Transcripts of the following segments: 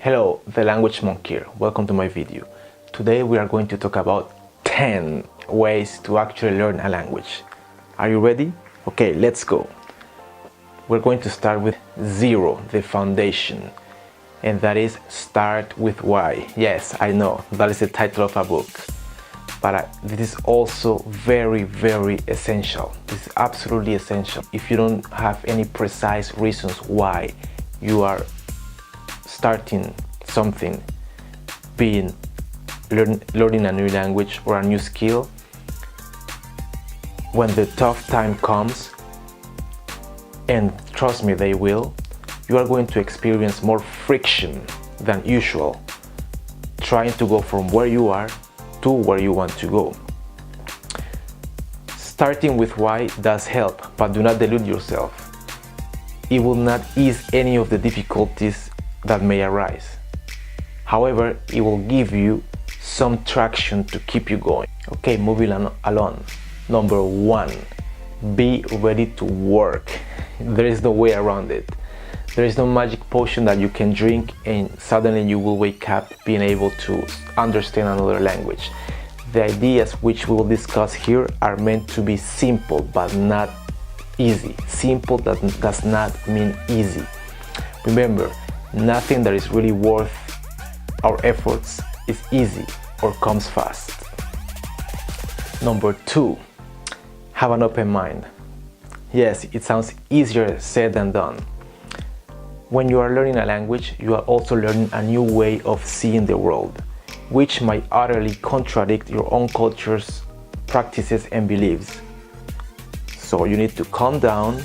Hello, the Language Monk here. Welcome to my video. Today we are going to talk about 10 ways to actually learn a language. Are you ready? Okay, let's go. We're going to start with 0, the foundation. And that is start with why. Yes, I know, that is the title of a book. But this is also very, very essential. This is absolutely essential. If you don't have any precise reasons why you are starting something, being learning a new language or a new skill, when the tough time comes, and trust me, they will, you are going to experience more friction than usual, trying to go from where you are to where you want to go. Starting with why does help, but do not delude yourself. It will not ease any of the difficulties that may arise. However, it will give you some traction to keep you going. Okay, moving along. Number 1, be ready to work. There is no way around it. There is no magic potion that you can drink and suddenly you will wake up being able to understand another language. The ideas which we will discuss here are meant to be simple but not easy. Simple does not mean easy. Remember, nothing that is really worth our efforts is easy or comes fast. Number 2, have an open mind. Yes, it sounds easier said than done. When you are learning a language, you are also learning a new way of seeing the world, which might utterly contradict your own culture's practices and beliefs. So you need to calm down,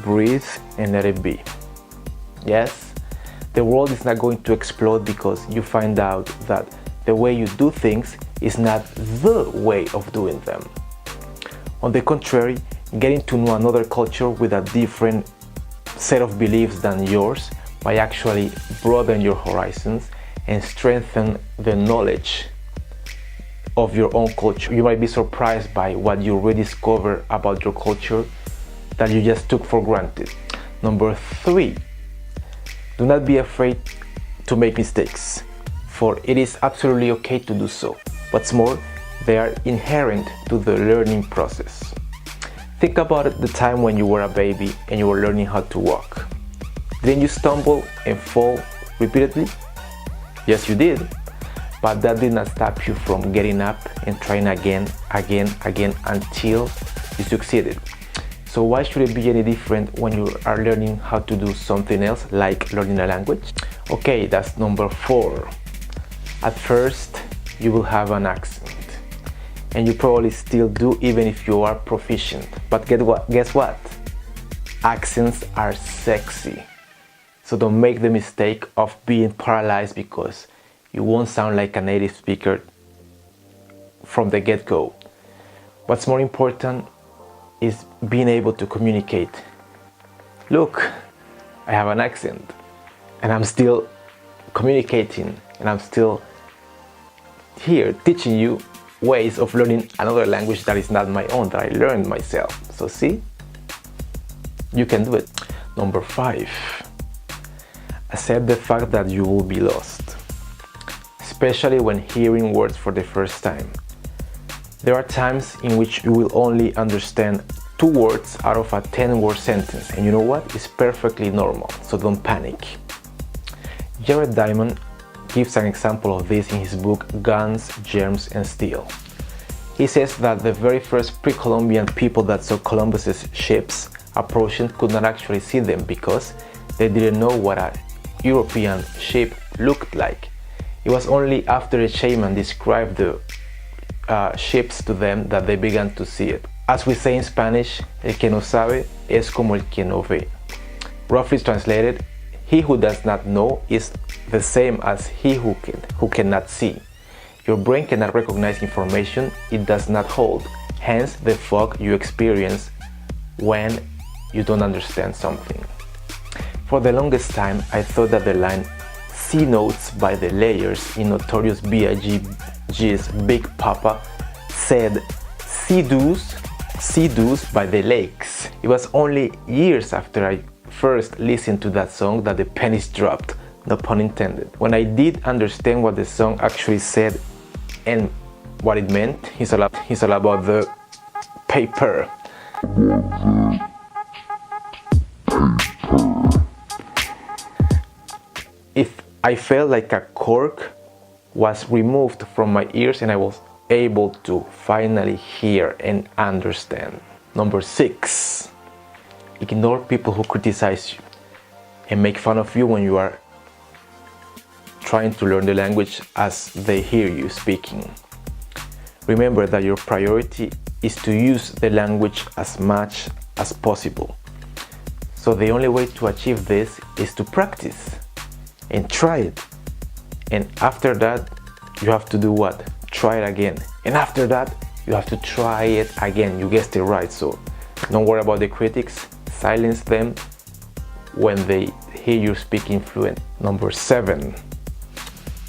breathe, and let it be. Yes? The world is not going to explode because you find out that the way you do things is not the way of doing them. On the contrary, getting to know another culture with a different set of beliefs than yours might actually broaden your horizons and strengthen the knowledge of your own culture. You might be surprised by what you rediscover about your culture that you just took for granted. Number 3, do not be afraid to make mistakes, for it is absolutely okay to do so. What's more, they are inherent to the learning process. Think about the time when you were a baby and you were learning how to walk. Didn't you stumble and fall repeatedly? Yes, you did. But that did not stop you from getting up and trying again until you succeeded. So why should it be any different when you are learning how to do something else, like learning a language? Okay, that's number 4. At first, you will have an accent. And you probably still do, even if you are proficient. But guess what? Accents are sexy. So don't make the mistake of being paralyzed because you won't sound like a native speaker from the get-go. What's more important is being able to communicate. Look, I have an accent and I'm still communicating and I'm still here teaching you ways of learning another language that is not my own, that I learned myself. So see, you can do it. Number 5, accept the fact that you will be lost, especially when hearing words for the first time. There are times in which you will only understand 2 words out of a 10-word sentence, and you know what? It's perfectly normal, so don't panic. Jared Diamond gives an example of this in his book Guns, Germs, and Steel. He says that the very first pre-Columbian people that saw Columbus's ships approaching could not actually see them because they didn't know what a European ship looked like. It was only after a shaman described the ships to them that they began to see it. As we say in Spanish, el que no sabe es como el que no ve. Roughly translated, he who does not know is the same as he who cannot see. Your brain cannot recognize information it does not hold, hence the fog you experience when you don't understand something. For the longest time, I thought that the line "C notes by the layers" in Notorious B.I.G.'s Big Papa said "Sea-doos by the lakes." It was only years after I first listened to that song that the pennies dropped. no pun intended. When I did understand what the song actually said and what it meant, it's all about the paper. If I felt like a cork was removed from my ears and I was able to finally hear and understand. Number 6, ignore people who criticize you and make fun of you when you are trying to learn the language as they hear you speaking. Remember that your priority is to use the language as much as possible. So the only way to achieve this is to practice and try it. And after that, you have to do what? Try it again. And after that, you have to try it again. You guessed it right. So don't worry about the critics. Silence them when they hear you speaking fluent. Number 7,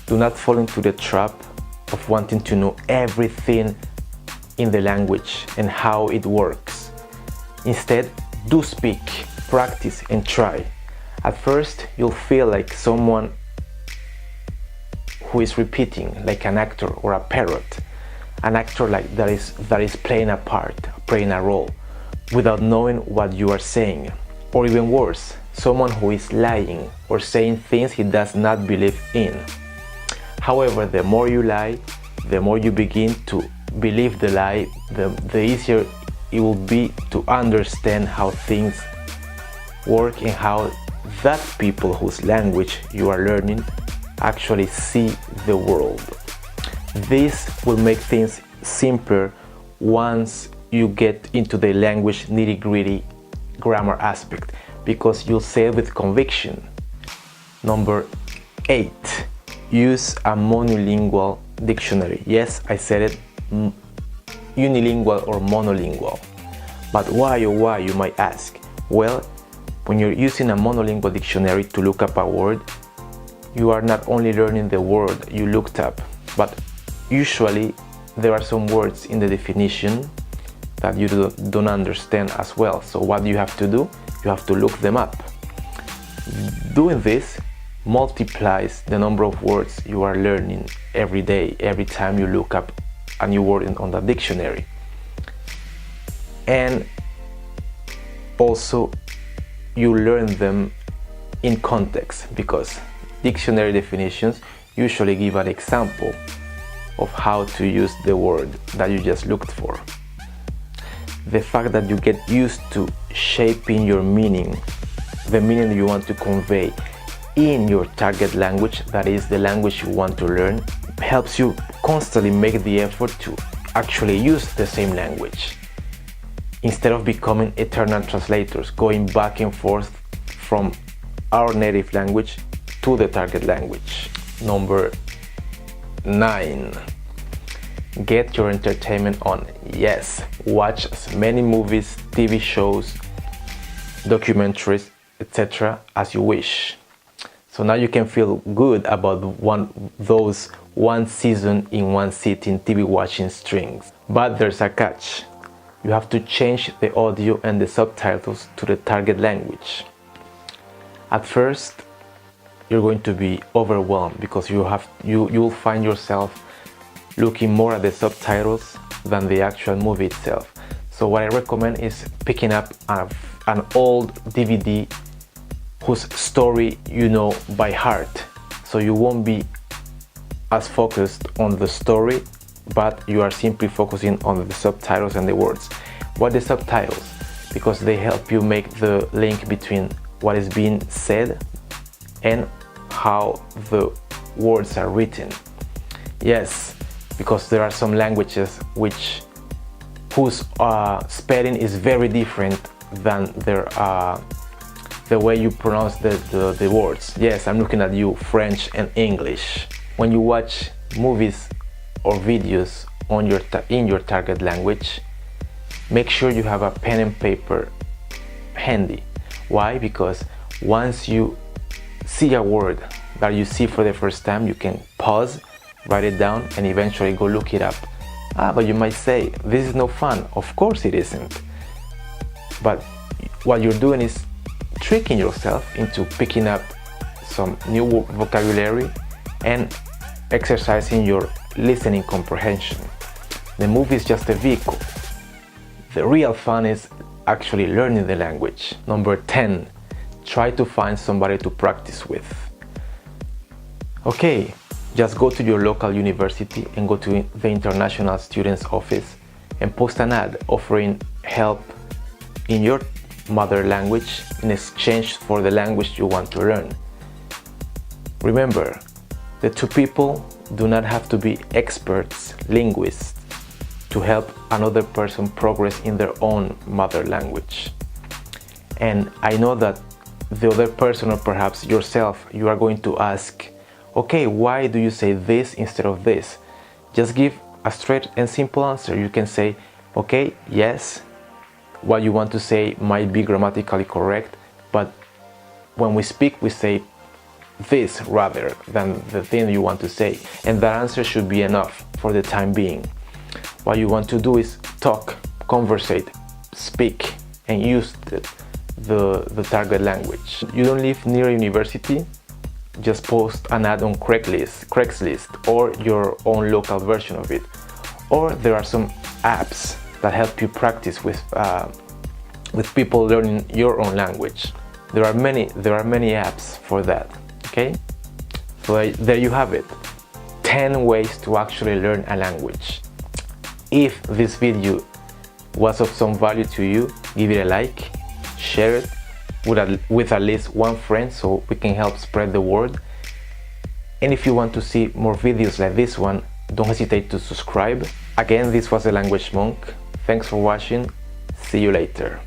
do not fall into the trap of wanting to know everything in the language and how it works. Instead, do speak, practice, and try. At first, you'll feel like someone who is repeating, like an actor or a parrot. An actor like that is playing a part, playing a role, without knowing what you are saying. Or even worse, someone who is lying or saying things he does not believe in. However, the more you lie, the more you begin to believe the lie, the easier it will be to understand how things work and how that people whose language you are learning actually see the world. This will make things simpler once you get into the language nitty-gritty grammar aspect, because you'll say it with conviction. Number 8, use a monolingual dictionary. Yes, I said it, unilingual or monolingual. But why, oh why, you might ask? Well, when you're using a monolingual dictionary to look up a word, you are not only learning the word you looked up, but usually there are some words in the definition that you don't understand as well. So what you have to do? You have to look them up. Doing this multiplies the number of words you are learning every day, every time you look up a new word on the dictionary. And also you learn them in context, because dictionary definitions usually give an example of how to use the word that you just looked for. The fact that you get used to shaping your meaning, the meaning you want to convey in your target language, that is the language you want to learn, helps you constantly make the effort to actually use the same language, instead of becoming eternal translators, going back and forth from our native language to the target language. Number 9, get your entertainment on. Yes, watch as many movies, TV shows, documentaries, etc. as you wish. So now you can feel good about those one season in one sitting TV watching strings. But there's a catch. You have to change the audio and the subtitles to the target language. At first, you're going to be overwhelmed because you'll find yourself looking more at the subtitles than the actual movie itself. So what I recommend is picking up an old DVD whose story you know by heart, so you won't be as focused on the story, but you are simply focusing on the subtitles and the words. What are the subtitles? Because they help you make the link between what is being said and how the words are written. Yes, because there are some languages whose spelling is very different than the way you pronounce the words. Yes, I'm looking at you, French and English. When you watch movies or videos in your target language, make sure you have a pen and paper handy. Why? Because once you see a word that you see for the first time, you can pause, write it down, and eventually go look it up. But you might say, this is no fun. Of course it isn't. But what you're doing is tricking yourself into picking up some new vocabulary and exercising your listening comprehension. The movie is just a vehicle. The real fun is actually learning the language. Number 10, try to find somebody to practice with. Okay, just go to your local university and go to the International Students Office and post an ad offering help in your mother language in exchange for the language you want to learn. Remember, the two people do not have to be experts, linguists, to help another person progress in their own mother language. And I know that the other person, or perhaps yourself, you are going to ask, okay, why do you say this instead of this? Just give a straight and simple answer. You can say, okay, yes, what you want to say might be grammatically correct, but when we speak, we say this rather than the thing you want to say. And that answer should be enough for the time being. What you want to do is talk, conversate, speak, and use the target language. You don't live near a university? Just post an ad on Craigslist or your own local version of it. Or there are some apps that help you practice with people learning your own language. There are many apps for that. Okay, so there you have it. 10 ways to actually learn a language. If this video was of some value to you, give it a like, share it with at least one friend so we can help spread the word. And if you want to see more videos like this one, don't hesitate to subscribe. Again, this was The Language Monk. Thanks for watching. See you later.